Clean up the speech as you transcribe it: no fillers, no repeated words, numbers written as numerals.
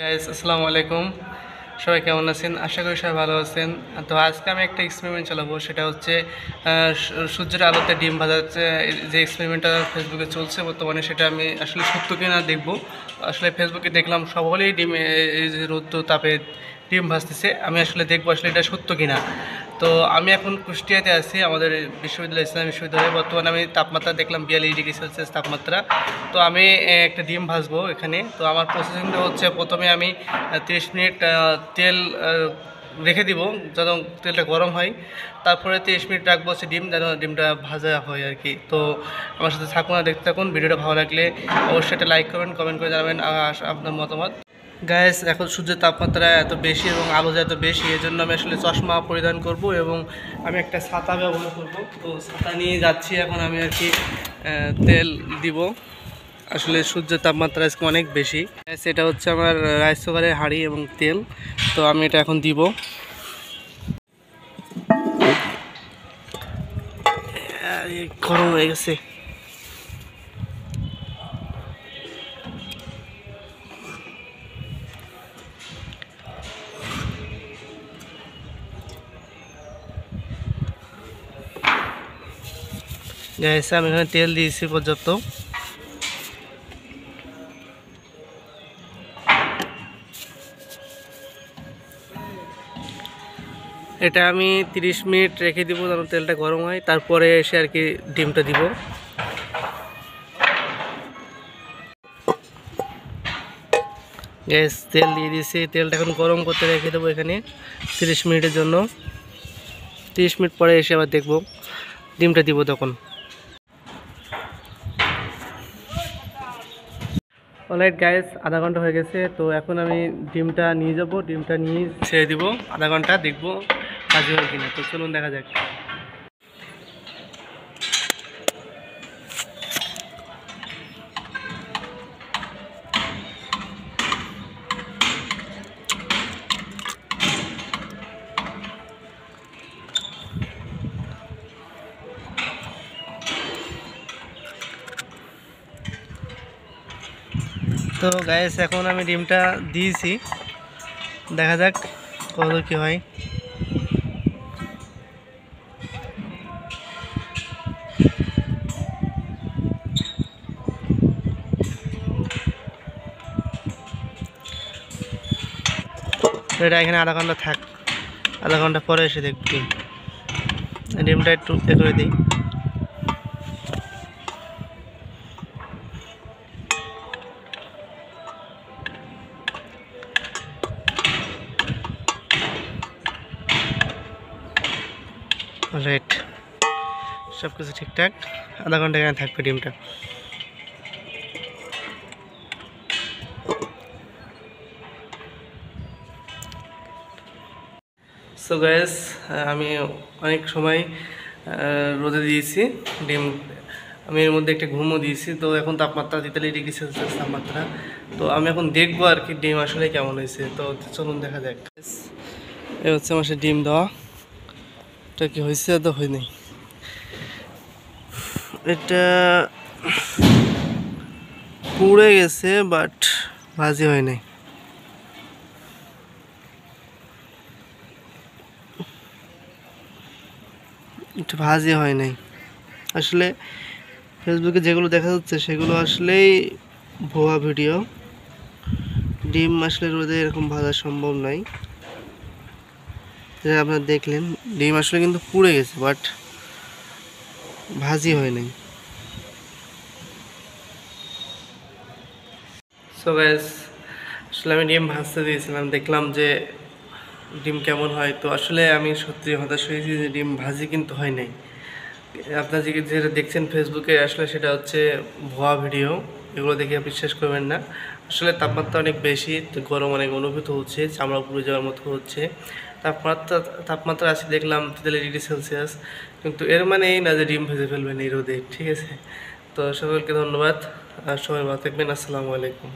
Guys আসসালামু আলাইকুম। সবাই কেমন আছেন? আশা করি সবাই ভালো আছেন। তো আজকে আমি একটা এক্সপেরিমেন্ট চালাবো, সেটা হচ্ছে সূর্যের আলোতে ডিম ভাজার যে এক্সপেরিমেন্টটা ফেসবুকে চলছে বর্তমানে, সেটা আমি আসলে সত্য কিনা দেখবো। আসলে ফেসবুকে দেখলাম সকলেই ডিম এই যে রৌদ্র তাপে ডিম ভাজতেছে। আমি আসলে দেখবো আসলে এটা সত্য কিনা। তো আমি এখন কুষ্টিয়াতে আছি, আমাদের বিশ্ববিদ্যালয়, ইসলামী বিশ্ববিদ্যালয়ে। বর্তমানে আমি তাপমাত্রা দেখলাম 42°C তাপমাত্রা। তো আমি একটা ডিম ভাজবো এখানে। তো আমার প্রসেসিংটা হচ্ছে, প্রথমে আমি 30 মিনিট তেল রেখে দিব যেন তেলটা গরম হয়। তারপরে 30 মিনিট রাখবো হচ্ছে ডিম, যেন ডিমটা ভাজা হয় আর কি। তো আমার সাথে থাকুন আর দেখতে থাকুন। ভিডিওটা ভালো লাগলে অবশ্যই একটা লাইক করবেন, কমেন্ট করে জানাবেন আপনার মতামত। গাইস, এখন সূর্যের তাপমাত্রা এত বেশি এবং আলো এত বেশি, এই জন্য আমি আসলে চশমা পরিধান করব এবং আমি একটা ছাতা ব্যবহার করব। তো ছাতা নিয়ে যাচ্ছি এখন আমি আর কি। তেল দিব। আসলে সূর্যের তাপমাত্রা আজকে অনেক বেশি। সেটা হচ্ছে আমার রাইস কুকারের হাঁড়ি এবং তেল। তো আমি এটা এখন দিব। গরম হয়ে গেছে। আমি এখানে তেল দিয়েছি পর্যাপ্ত। এটা আমি 30 মিনিট রেখে দিব যেন তেলটা গরম হয়, তারপরে এসে আর কি ডিমটা দিব। গ্যাস তেল দিয়ে দিয়েছি, তেলটা এখন গরম করতে রেখে দেবো এখানে 30 মিনিটের জন্য। 30 মিনিট পরে এসে আবার দেখব, ডিমটা দিব তখন। অলরাইট গাইস, আধা ঘন্টা হয়ে গেছে। তো এখন আমি ডিমটা নিয়ে যাব, ডিমটা নিয়ে ছেড়ে দিব। আধা ঘন্টা দেখবো কাজে হয় কিনা। তো চলুন দেখা যাক। তো গাইস, এখন আমি ডিমটা দিয়েছি, দেখা যাক কত কি হয়। এটা এখানে আধা ঘন্টা থাক, আধা ঘন্টা পরে এসে দেখবি। ডিমটা একটু এ করে দিই। রাইট, সব কিছু ঠিকঠাক। আধা ঘন্টা এখানে থাকবে ডিমটা। সো গাইস, আমি অনেক সময় রোদে দিয়েছি ডিম। আমি এর মধ্যে একটা ঘুমও দিয়েছি। তো এখন তাপমাত্রা 43°C তাপমাত্রা। তো আমি এখন দেখবো আর কি ডিম আসলে কেমন হয়েছে। তো চলুন দেখা যাক। এ হচ্ছে আমার ডিম দেওয়া। এটা কি হয়েছে? তো হয়নি। এটা পুড়ে গেছে, বাট ভাজি হয় নাই। এটা ভাজি হয় নাই। আসলে ফেসবুকে যেগুলো দেখা যাচ্ছে সেগুলো আসলেই ভুয়া ভিডিও। ডিম আসলে রোদে এরকম ভাজা সম্ভব নয়। যেটা আপনারা দেখলেন, ডিম আসলে কিন্তু পুড়ে গেছে, বাট ভাজি হয় নাই। সো গাইস, আসলে আমি ডিম ভাজতে দিয়েছিলাম, দেখলাম যে ডিম কেমন হয়। তো আসলে আমি সত্যি হতাশ হয়েছি যে ডিম ভাজি কিন্তু হয় নাই। আপনারা যেটা দেখছেন ফেসবুকে, আসলে সেটা হচ্ছে ভুয়া ভিডিও। এগুলো দেখে বিশ্বাস করবেন না। আসলে তাপমাত্রা অনেক বেশি, গরম অনেক অনুভূত হচ্ছে, চামড়া পুড়ে যাওয়ার মতো হচ্ছে। তাপমাত্রা আছে দেখলাম 43°C। কিন্তু এর মানে এই না যে ডিম ভেজে ফেলবেন এই রোদে, ঠিক আছে? তো সকলকে ধন্যবাদ, আর সবাই ভালো থাকবেন। আসসালামু আলাইকুম।